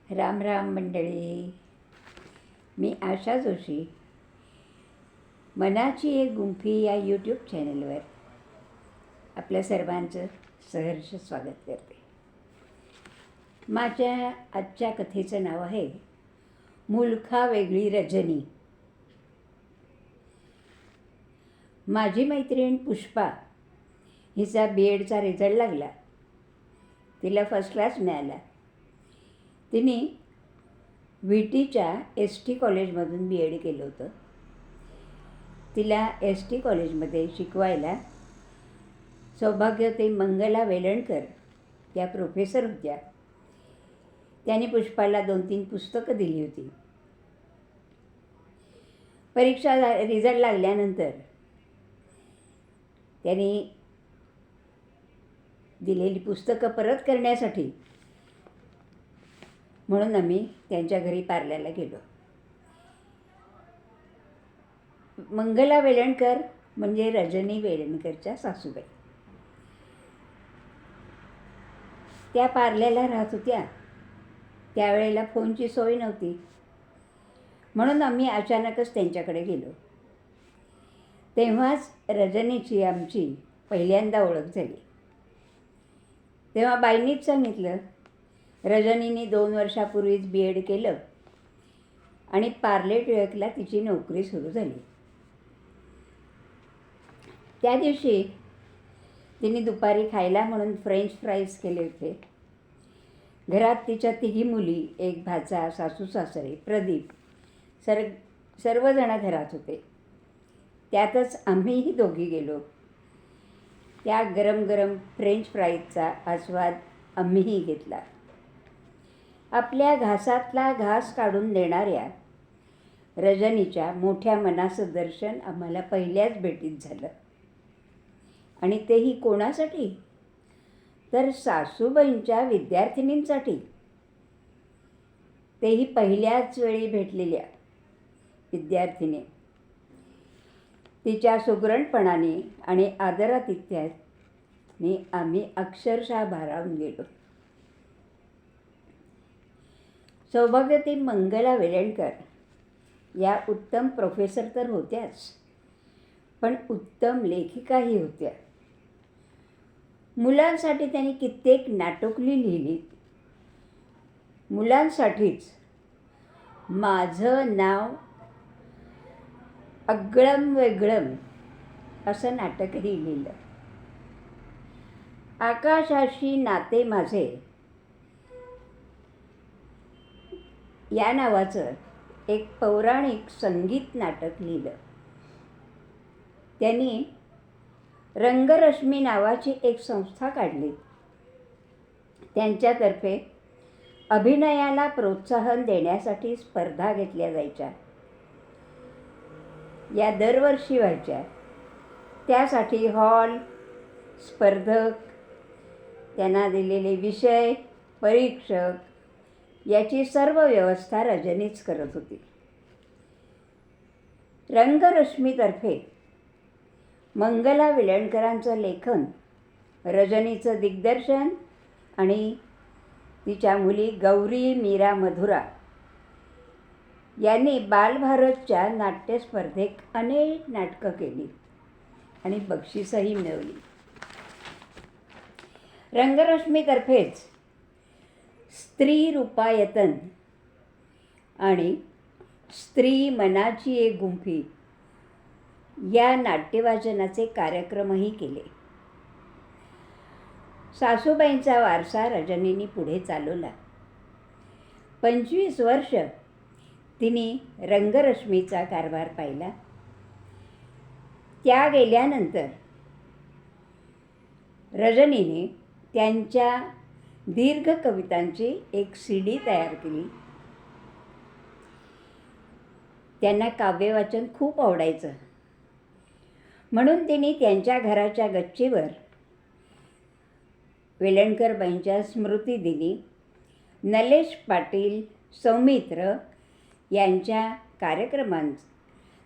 राम राम मंडळी. मी आशा जोशी मनाची एक गुंफी या यूट्यूब चॅनलवर आपल्या सर्वांचं सहर्ष स्वागत करते. माझ्या आजच्या कथेचं नाव आहे मुलखा वेगळी रजनी. माझी मैत्रीण पुष्पा हिचा BEdचा रिझल्ट लागला. तिला फर्स्ट क्लास मिळाला. तिने VTच्या ST कॉलेजमधून BEd केलं होतं. तिला ST कॉलेजमध्ये शिकवायला सौभाग्यवती मंगला वेलणकर त्या प्रोफेसर होत्या. त्यांनी पुष्पाला 2-3 पुस्तकं दिली होती. परीक्षा रिझल्ट लागल्यानंतर त्यांनी दिलेली पुस्तकं परत करण्यासाठी म्हणून आम्ही त्यांच्या घरी पार्ल्याला गेलो. मंगला वेलणकर म्हणजे रजनी वेलणकरच्या सासूबाई. त्या पार्ल्याला राहत होत्या. त्यावेळेला फोनची सोय नव्हती, म्हणून आम्ही अचानकच त्यांच्याकडे गेलो. तेव्हाच रजनीची आमची पहिल्यांदा ओळख झाली. तेव्हा बाईंनीच सांगितलं, रजनीने 2 वर्षापूर्वीच BEd केलं आणि पार्ले टिळकला तिची नोकरी सुरू झाली. त्या दिवशी तिने दुपारी खायला म्हणून फ्रेंच फ्राईज केले होते. घरात तिच्या 3 मुली, एक भाचा, सासू सासरे, प्रदीप सर्वजण घरात होते. त्यातच आम्हीही दोघी गेलो. त्या गरम गरम फ्रेंच फ्राईजचा आस्वाद आम्हीही घेतला. आपल्या घासातला घास काढून देणाऱ्या रजनीच्या मोठ्या मनाचं दर्शन आम्हाला पहिल्याच भेटीत झालं. आणि तेही कोणासाठी? तर सासूबाईंच्या विद्यार्थिनींसाठी. तेही पहिल्याच वेळी भेटलेल्या विद्यार्थिनी. तिच्या सुगरणपणाने आणि आदरातिथ्याने आम्ही अक्षरशः भारावून गेलो. सौभाग्यवती मंगला वेलणकर या उत्तम प्रोफेसर तर होत्याच, पण उत्तम लेखिकाही होत्या. मुलांसाठी त्यांनी कित्येक नाटुकली लिहिली. मुलांसाठीच माझं नाव अगळम वेगळम असं नाटकही लिहिलं. आकाशाशी नाते माझे या नावाचं एक पौराणिक संगीत नाटक लिहिलं. त्यांनी रंगरश्मी नावाची एक संस्था काढली. त्यांच्यातर्फे अभिनयाला प्रोत्साहन देण्यासाठी स्पर्धा घेतल्या जायच्या. या दरवर्षी व्हायच्या. त्यासाठी हॉल, स्पर्धक, त्यांना दिलेले विषय, परीक्षक याची सर्व व्यवस्था रजनीच करत होती. रंगरश्मीतर्फे मंगला वेलणकरांचं लेखन, रजनीचं दिग्दर्शन आणि तिच्या मुली गौरी, मीरा, मधुरा यांनी बालभारतच्या नाट्यस्पर्धेत अनेक नाटकं केली आणि बक्षीसही मिळवली. रंगरश्मीतर्फेच स्त्री रूपायतन आणि स्त्री मनाची एक गुंफी या नाट्यवाचनाचे कार्यक्रमही केले. सासूबाईंचा वारसा रजनीने पुढे चालवला. 25 वर्ष तिने रंगरश्मीचा कारभार पाहिला. त्या गेल्यानंतर रजनीने त्यांच्या दीर्घ कवितांची एक CD तयार केली. त्यांना काव्यवाचन खूप आवडायचं, म्हणून तिने त्यांच्या घराच्या गच्चीवर वेलणकरबाईंच्या स्मृतिदिनी नलेश पाटील, सौमित्र यांच्या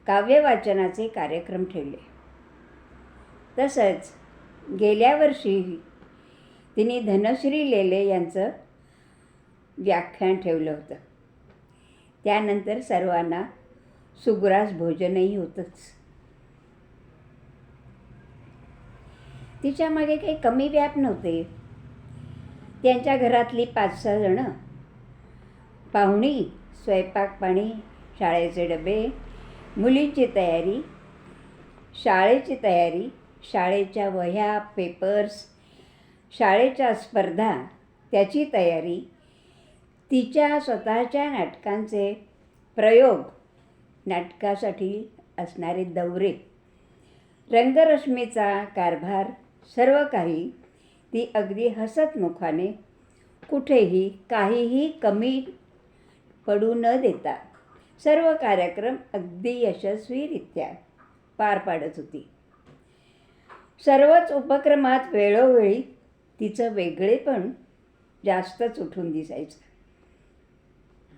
काव्यवाचनाचे कार्यक्रम ठेवले. तसंच गेल्या वर्षी तिने धनश्री लेले यांचं व्याख्यान ठेवलं होतं. त्यानंतर सर्वांना सुग्रास भोजनही होतंच. तिच्यामागे काही कमी व्याप नव्हते. त्यांच्या घरातली 5-6 जणं, पाहुणी, स्वयंपाक पाणी, शाळेचे डबे, मुलींची तयारी, शाळेची तयारी, शाळेच्या वह्या, पेपर्स, शाळेच्या स्पर्धा, त्याची तयारी, तिच्या स्वतःच्या नाटकांचे प्रयोग, नाटकासाठी असणारे दौरे, रंगरश्मीचा कारभार, सर्व काही ती अगदी हसतमुखाने, कुठेही काहीही कमी पडू न देता सर्व कार्यक्रम अगदी यशस्वीरित्या पार पाडत होती. सर्वच उपक्रमात वेळोवेळी तिचं वेगळेपण जास्तच उठून दिसायचं.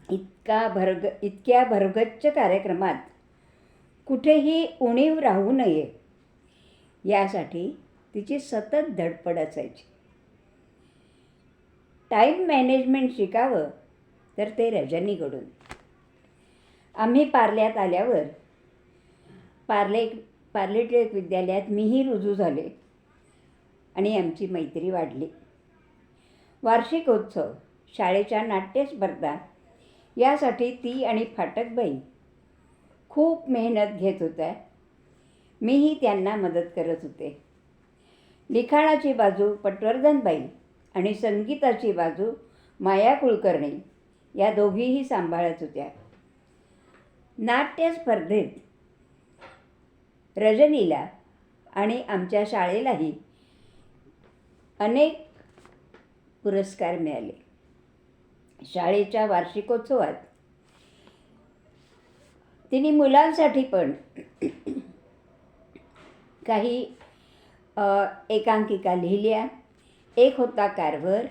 इतक्या भरगच्च कार्यक्रमात कुठेही उणीव राहू नये यासाठी तिची सतत धडपड असायची. टाईम मॅनेजमेंट शिकावं तर ते रजनीकडून. आम्ही पार्ल्यात आल्यावर पार्ले टिळक विद्यालयात मीही रुजू झाले आणि आमची मैत्री वाढली. वार्षिकोत्सव, शाळेच्या नाट्यस्पर्धा यासाठी ती आणि फाटकबाई खूप मेहनत घेत होत्या. मीही त्यांना मदत करत होते. लिखाणाची बाजू पटवर्धनबाई आणि संगीताची बाजू माया कुलकर्णी या दोघीही सांभाळत होत्या. नाट्य स्पर्धेत रजनीला आणि आमच्या शाळेलाही अनेक पुरस्कार मिळाले. शाळेच्या वार्षिकोत्सवात तिने मुलांसाठी पण काही एकांकिका लिहिल्या. एक होता कारभार,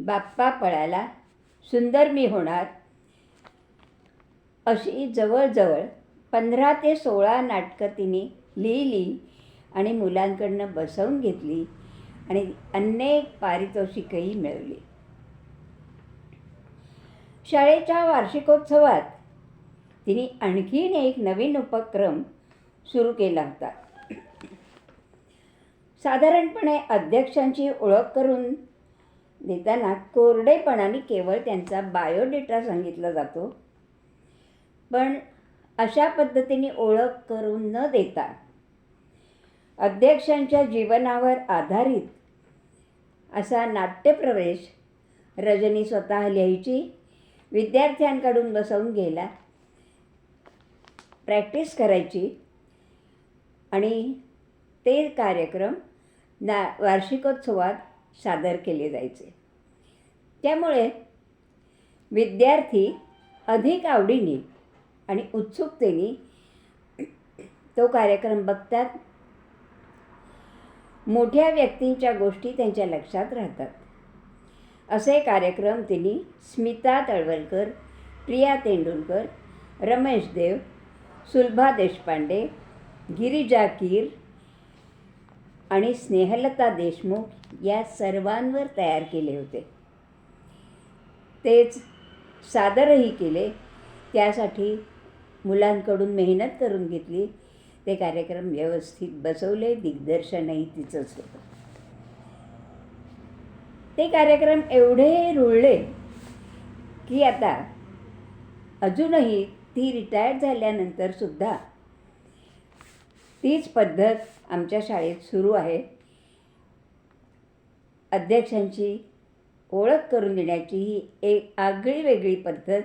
बाप्पा पळाला, सुंदर मी होणार, अशी जवळजवळ 15 ते 16 नाटकं तिने लिहिली आणि मुलांकडनं बसवून घेतली आणि अनेक पारितोषिकही मिळवली. शाळेच्या वार्षिकोत्सवात तिने आणखीन एक नवीन उपक्रम सुरू केला होता. साधारणपणे अध्यक्षांची ओळख करून देताना कोरडेपणाने केवळ त्यांचा बायोडेटा सांगितला जातो. पण अशा पद्धतीने ओळख करून न देता अध्यक्षांच्या जीवनावर आधारित असा नाट्यप्रवेश रजनी स्वतः लिहायची, विद्यार्थ्यांकडून बसवून घ्यायला, प्रॅक्टिस करायची आणि ते कार्यक्रम वार्षिकोत्सवात सादर केले जायचे. त्यामुळे विद्यार्थी अधिक आवडीने आणि उत्सुकतेने तो कार्यक्रम बघतात. मोठ्या व्यक्तींच्या गोष्टी त्यांच्या लक्षात राहतात. असे कार्यक्रम तिने स्मिता तळवलकर, प्रिया तेंडुलकर, रमेश देव, सुलभा देशपांडे, गिरिजा कीर आणि स्नेहलता देशमुख या सर्वांवर तयार केले होते. तेच सादरही केले. त्यासाठी मुलांकडून मेहनत करून घेतली. ते कार्यक्रम व्यवस्थित बसवले. दिग्दर्शनही तिचंच होतं. ते कार्यक्रम एवढे रुळले की आता अजूनही ती रिटायर्ड झाल्यानंतर सुद्धा तीच पद्धत आमच्या शाळेत सुरू आहे. अध्यक्षांची ओळख करून देण्याची ही एक आगळी वेगळी पद्धत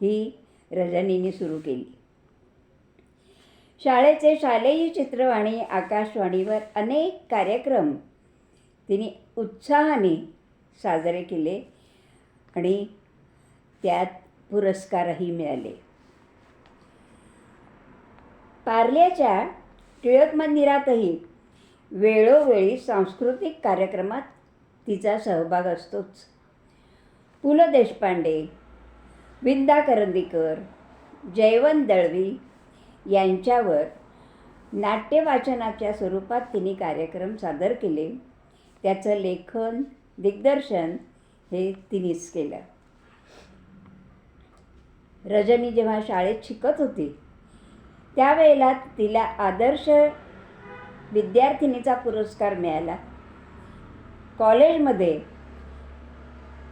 ही रजनीने सुरू केली. शाळेचे शालेय चित्रवाणी, आकाशवाणीवर अनेक कार्यक्रम तिने उत्साहाने साजरे केले आणि त्यात पुरस्कारही मिळाले. पार्ल्याच्या टिळक मंदिरातही वेळोवेळी सांस्कृतिक कार्यक्रमात तिचा सहभाग असतोच. पु ल देशपांडे, विंदा करंदीकर, जयवंत दळवी यांच्यावर नाट्यवाचनाच्या स्वरूपात तिने कार्यक्रम सादर केले. त्याचं लेखन, दिग्दर्शन हे तिनेच केलं. रजनी जेव्हा शाळेत शिकत होती त्यावेळेला तिला आदर्श विद्यार्थिनीचा पुरस्कार मिळाला.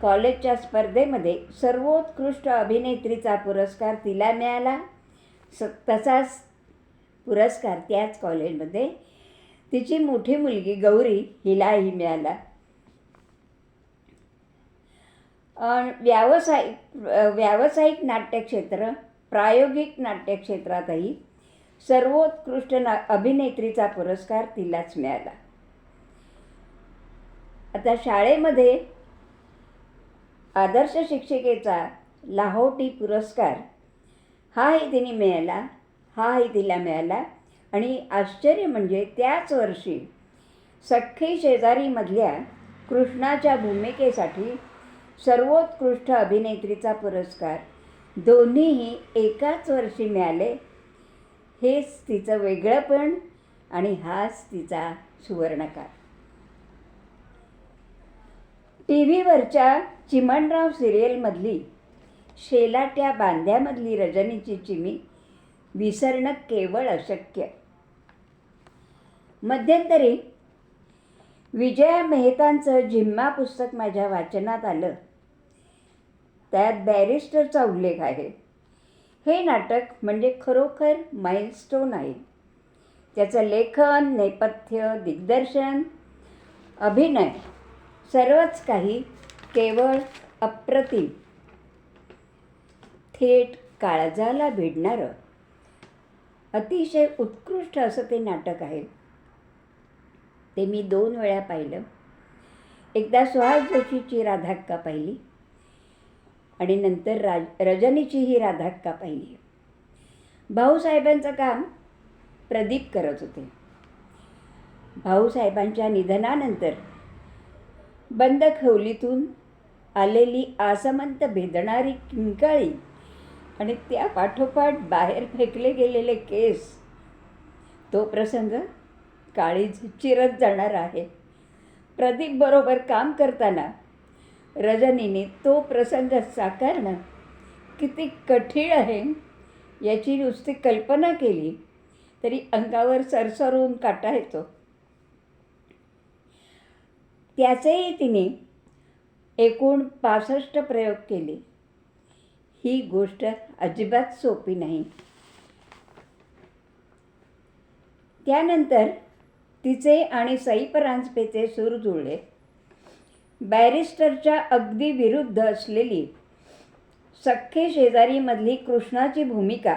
कॉलेजच्या स्पर्धेमध्ये सर्वोत्कृष्ट अभिनेत्रीचा पुरस्कार तिला मिळाला. तसाच पुरस्कार त्याच कॉलेजमध्ये तिची मोठी मुलगी गौरी हिलाही मिळाला. व्यावसायिक नाट्यक्षेत्र, प्रायोगिक नाट्यक्षेत्रातही सर्वोत्कृष्ट अभिनेत्रीचा पुरस्कार तिलाच मिळाला. आता शाळेमध्ये आदर्श शिक्षिकेचा लाहोटी पुरस्कार हाही तिला मिळाला. आणि आश्चर्य म्हणजे त्याच वर्षी सख्खी शेजारीमधल्या कृष्णाच्या भूमिकेसाठी सर्वोत्कृष्ट अभिनेत्रीचा पुरस्कार दोन्हीही एकाच वर्षी मिळाले. हेच तिचं वेगळंपण आणि हाच तिचा सुवर्णकाळ. टी व्हीवरच्या चिमणराव सिरियलमधली शेलाट्या बांध्यामधली रजनीची चिमी विसरणं केवळ अशक्य. मध्यंतरी विजया मेहतांचं झिम्मा पुस्तक माझ्या वाचनात आलं. त्यात बॅरिस्टरचा उल्लेख आहे. हे नाटक म्हणजे खरोखर माइलस्टोन आहे. त्याचं लेखन, नेपथ्य, दिग्दर्शन, अभिनय सर्वच काही केवळ अप्रतिम. थेट काळजाला भिडणारं अतिशय उत्कृष्ट असं ते नाटक आहे. ते मी 2 वेळा पाहिलं. एकदा सुहास जोशीची राधाक्का पाहिली आणि नंतर रजनीचीही राधाक्का पाहिली. भाऊसाहेबांचं काम प्रदीप करत होते. भाऊसाहेबांच्या निधनानंतर बंद खोलीतून आलेली आसमंत भेदणारी किंकाळी आणि त्या पाठोपाठ बाहेर फेकले गेलेले केस, तो प्रसंग काळीज चिरत जाणार आहे. प्रदीप बरोबर काम करताना रजनीने तो प्रसंग साकारणं किती कठीण आहे याची नुसती कल्पना केली तरी अंगावर सरसरून काटा येतो. त्याचेही तिने एकूण 65 प्रयोग केले. ही गोष्ट अजिबात सोपी नाही. त्यानंतर तिचे आणि सई परांजपेचे सूर जुळले. बॅरिस्टरच्या अगदी विरुद्ध असलेली सख्खे शेजारीमधली कृष्णाची भूमिका,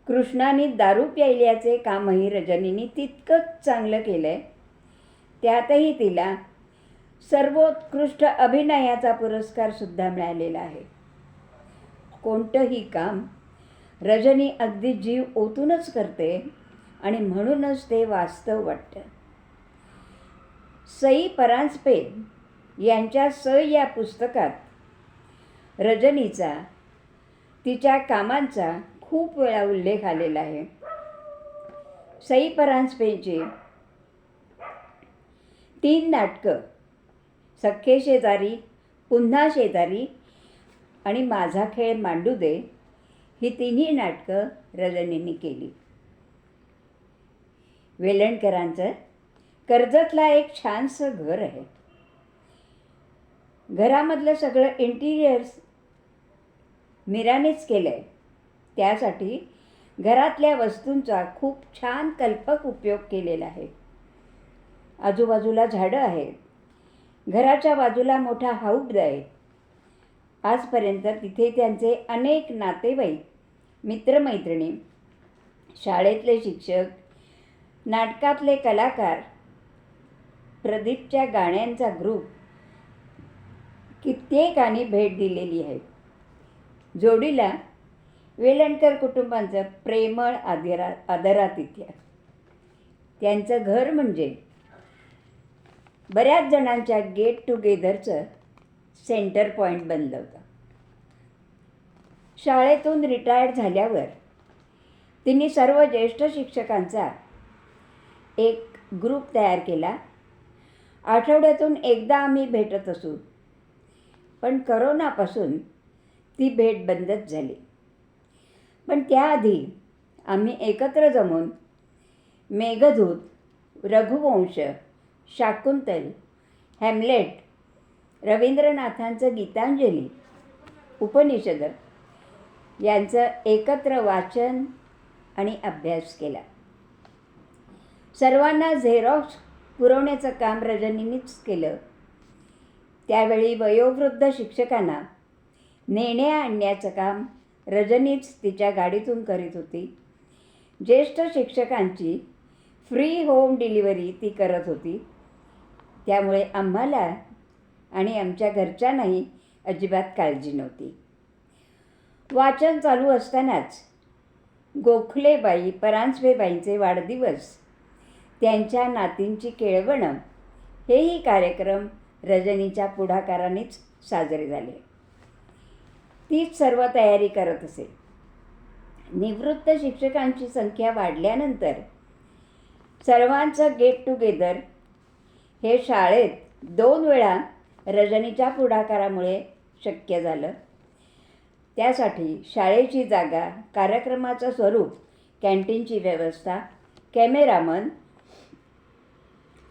कृष्णाने दारू प्यायल्याचे कामही रजनीने तितकंच चांगलं केलंय. त्यातही तिला सर्वोत्कृष्ट अभिनयाचा पुरस्कारसुद्धा मिळालेला आहे. कोणतंही काम रजनी अगदी जीव ओतूनच करते आणि म्हणूनच ते वास्तव वाटतं. सई परांजपे यांच्या या पुस्तकात रजनीचा, तिच्या कामांचा खूप वेळा उल्लेख आलेला आहे. सई परांजपेची 3 नाटकं, सख्खे शेजारी, पुन्हा शेजारी आणि माझा खेळ मांडू दे, ही 3ही नाटकं रजनीने केली. वेलणकरांचं कर्जतला एक छानसं घर आहे. घरामधलं सगळं इंटिरियर्स मीरानेच केलं आहे. त्यासाठी घरातल्या वस्तूंचा खूप छान कल्पक उपयोग केलेला आहे. आजूबाजूला झाडं आहेत. घराच्या बाजूला मोठा हौद आहे. आजपर्यंत तिथे त्यांचे अनेक नातेवाईक, मित्रमैत्रिणी, शाळेतले शिक्षक, नाटकातले कलाकार, प्रदीपच्या गाण्यांचा ग्रुप कित्येकांनी भेट दिलेली आहे. जोडीला वेलणकर कुटुंबांचं प्रेमळ आदरातिथ्य. त्यांचं घर म्हणजे बऱ्याच जणांच्या गेट टुगेदरचं सेंटर पॉईंट बनलं होतं. शाळेतून रिटायर्ड झाल्यावर तिने सर्व ज्येष्ठ शिक्षकांचा एक ग्रुप तयार केला. आठवड्यातून एकदा आम्ही भेटत असू. पण करोनापासून ती भेट बंदच झाली. पण त्याआधी आम्ही एकत्र जमून मेघदूत, रघुवंश, शाकुंतल, हॅम्लेट, रवींद्रनाथांचं गीतांजली, उपनिषद यांचं एकत्र वाचन आणि अभ्यास केला. सर्वांना झेरॉक्स पुरवण्याचं काम रजनीनीच केलं. त्यावेळी वयोवृद्ध शिक्षकांना नेण्या आणण्याचं काम रजनीच तिच्या गाडीतून करीत होती. ज्येष्ठ शिक्षकांची फ्री होम डिलिव्हरी ती करत होती. त्यामुळे आम्हाला आणि आमच्या घरच्यांनाही अजिबात काळजी नव्हती. वाचन चालू असतानाच गोखलेबाई परांजपेबाईंचे वाढदिवस, त्यांच्या नातींची केळवणं हेही कार्यक्रम रजनीच्या पुढाकारानेच साजरे झाले. तीच सर्व तयारी करत असे. निवृत्त शिक्षकांची संख्या वाढल्यानंतर सर्वांचं गेट टुगेदर हे शाळेत 2 वेळा रजनीच्या पुढाकारामुळे शक्य झालं. त्यासाठी शाळेची जागा, कार्यक्रमाचं स्वरूप, कॅन्टीनची व्यवस्था, कॅमेरामन,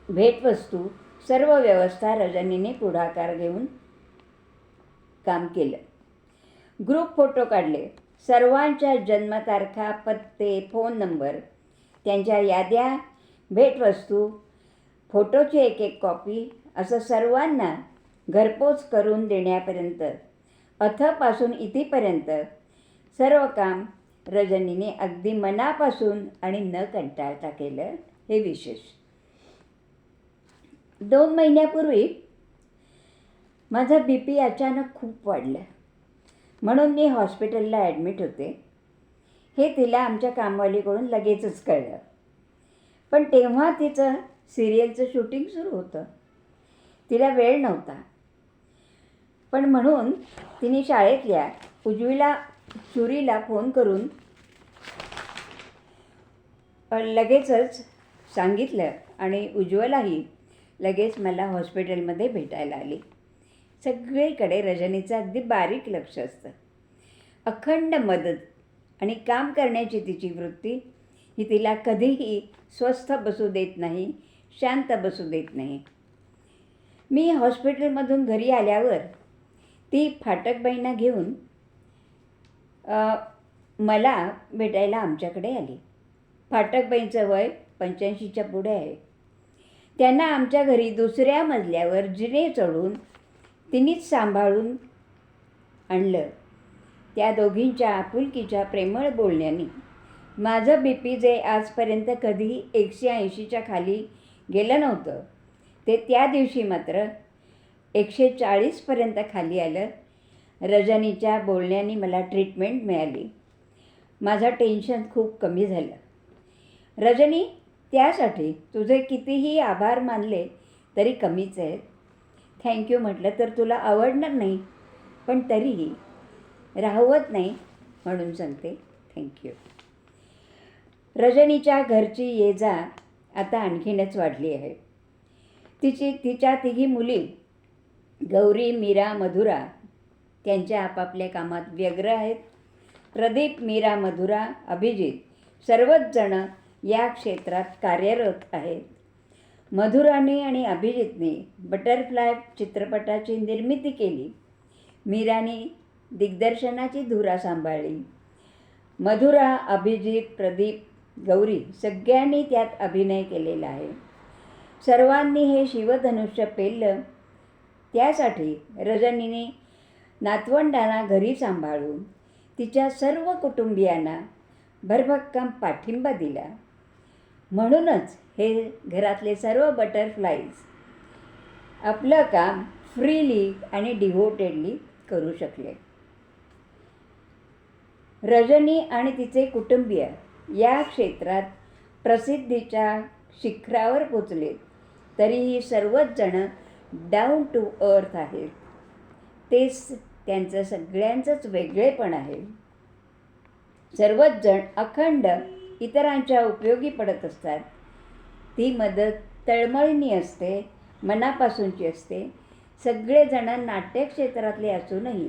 भेटवस्तू सर्व व्यवस्था रजनीने पुढाकार घेऊन काम केलं. ग्रुप फोटो काढले. सर्वांच्या जन्मतारखा, पत्ते, फोन नंबर, त्यांच्या याद्या, भेटवस्तू, फोटोची एक कॉपी असं सर्वांना घरपोच करून देण्यापर्यंत, अथपासून इथेपर्यंत सर्व काम रजनीने अगदी मनापासून आणि न कंटाळता केलं, हे विशेष. 2 महिन्यापूर्वी माझा BP अचानक खूप वाढला. म्हणून मी हॉस्पिटलला ॲडमिट होते. हे तिला आमच्या कामवालीकडून लगेचच कळलं. पण तेव्हा तिचं सिरियलचं शूटिंग सुरू होतं. तिला वेळ नव्हता. पण म्हणून तिने शाळेतल्या उज्ज्वला चुरीला फोन करून लगेचच सांगितलं आणि उज्ज्वलाही लगेच मला हॉस्पिटलमध्ये भेटायला आली. सगळीकडे रजनीचं अगदी बारीक लक्ष असतं. अखंड मदत आणि काम करण्याची तिची वृत्ती ही तिला कधीही स्वस्थ बसू देत नाही, शांत बसू देत नाही. मी हॉस्पिटलमधून घरी आल्यावर ती फाटकबाईंना घेऊन मला भेटायला आमच्याकडे आली. फाटकबाईंचं वय 85च्या पुढे आहे. त्यांना आमच्या घरी दुसऱ्या मजल्यावर जिने चढून तिनेच सांभाळून आणलं. त्या दोघींच्या आपुलकीच्या प्रेमळ बोलण्याने माझं BP, जे आजपर्यंत कधीही 180च्या खाली गेलं नव्हतं, ते त्या दिवशी मात्र 140पर्यंत खाली आलं. रजनीच्या बोलण्याने मला ट्रीटमेंट मिळाली. माझं टेन्शन खूप कमी झालं. रजनी, त्यासाठी तुझे कितीही आभार मानले तरी कमीच आहेत. थँक्यू म्हटलं तर तुला आवडणार नाही, पण तरीही राहवत नाही म्हणून सांगते थँक्यू. रजनीच्या घरची ये-जा आता आणखीनच वाढली आहे. तिच्या 3 मुली गौरी, मीरा, मधुरा त्यांच्या आपापल्या कामात व्यग्र आहेत. प्रदीप, मीरा, मधुरा, अभिजित सर्वच जण या क्षेत्रात कार्यरत आहेत. मधुराने आणि अभिजितने बटरफ्लाय चित्रपटाची निर्मिती केली. मीराने दिग्दर्शनाची धुरा सांभाळली. मधुरा, अभिजित, प्रदीप, गौरी सगळ्यांनी त्यात अभिनय केलेला आहे. सर्वांनी हे शिवधनुष्य पेललं. त्यासाठी रजनीने नातवंडांना घरी सांभाळून तिच्या सर्व कुटुंबियांना भरभक्कम पाठिंबा दिला. म्हणूनच हे घरातले सर्व बटरफ्लाईज आपलं काम फ्रीली आणि डिव्होटेडली करू शकले. रजनी आणि तिचे कुटुंबीय या क्षेत्रात प्रसिद्धीच्या शिखरावर पोचले, तरीही सर्वच जण डाऊन टू अर्थ आहेत. तेच त्यांचं सगळ्यांचंच वेगळेपण आहे. सर्वच जण अखंड इतरांच्या उपयोगी पडत असतात. ती मदत तळमळीने असते, मनापासूनची असते. सगळेजण नाट्यक्षेत्रातले असूनही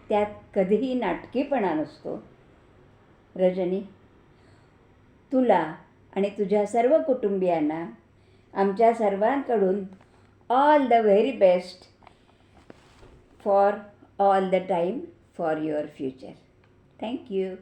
त्यात कधीही नाटकीपणा नसतो. रजनी, तुला आणि तुझ्या सर्व कुटुंबियांना आमच्या सर्वांकडून all the very best for all the time for your future. Thank you.